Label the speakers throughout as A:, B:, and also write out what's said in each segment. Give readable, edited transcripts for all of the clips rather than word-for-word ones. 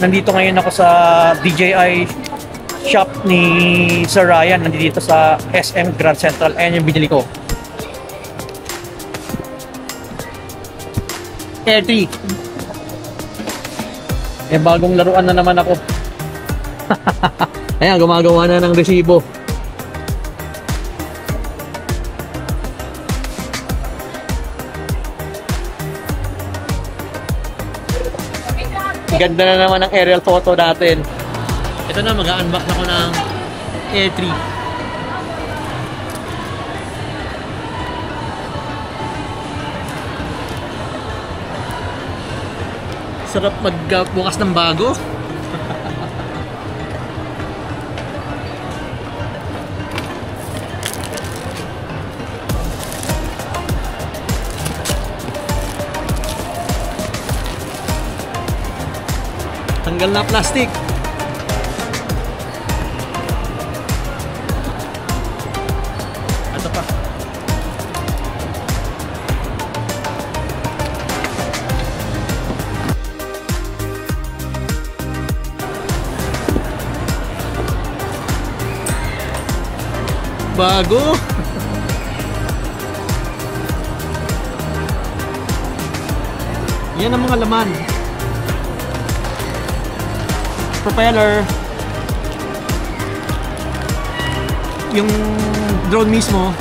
A: Nandito ngayon ako sa DJI shop ni Sir Ryan. Nandito sa SM Grand Central. Ayan yung binili ko. Air 3. Bagong laruan na naman ako. Ayan, gumagawa na ng resibo. Ganda na naman ang aerial photo natin. Ito na, mag-unbox ako ng Air 3. Sarap magbukas ng bago. Tanggal na plastic. Ito pa. Bago. Yan ang mga laman. Propeller, yung drone mismo,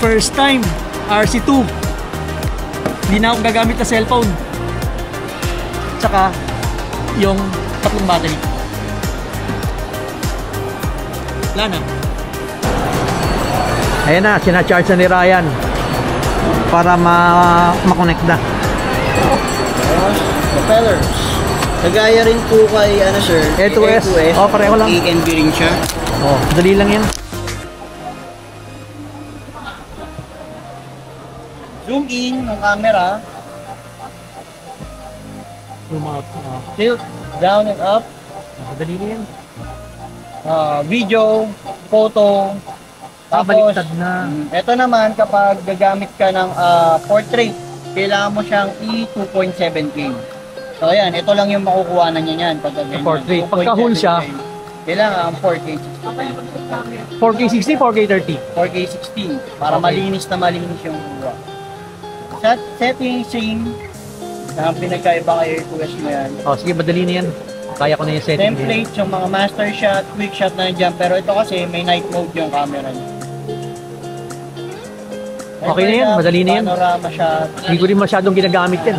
A: first time RC2, hindi na ako gagamit na cellphone, tsaka yung tatlong battery. Wala na. Ayan na, sinacharge na ni Ryan para ma-connect na.
B: Propellers. Kagaya rin po kay ano sir,
A: A2S. Oh, pareho lang.
B: ENB rin siya.
A: Oh, dali lang yan.
B: Zoom in ng camera.
A: Zoom out.
B: Tilt down and up.
A: Dali lang yan.
B: Video, photo.
A: Baliktad na.
B: Ito naman kapag gagamit ka ng portrait, kailangan mo siyang i-2.7K. So ayan, ito lang yung makukuha na niya yan pag ganyan.
A: Portrait. Pagka-whole siya,
B: kailangan 4K 60.
A: 4K 60, 4K 30.
B: 4K 60 para malinis na malinis yung kuha. Setting same. Ang pinagkaiba kay AirQuest mo yan.
A: Oh, sige, madali na yan. Kaya ko na yung setting.
B: Template, yung mga master shot, quick shot na dyan. Pero ito kasi may night mode yung camera niya.
A: Okay na yan, madali na yan.
B: Panorama shot.
A: Hindi ko rin masyadong ginagamit yan.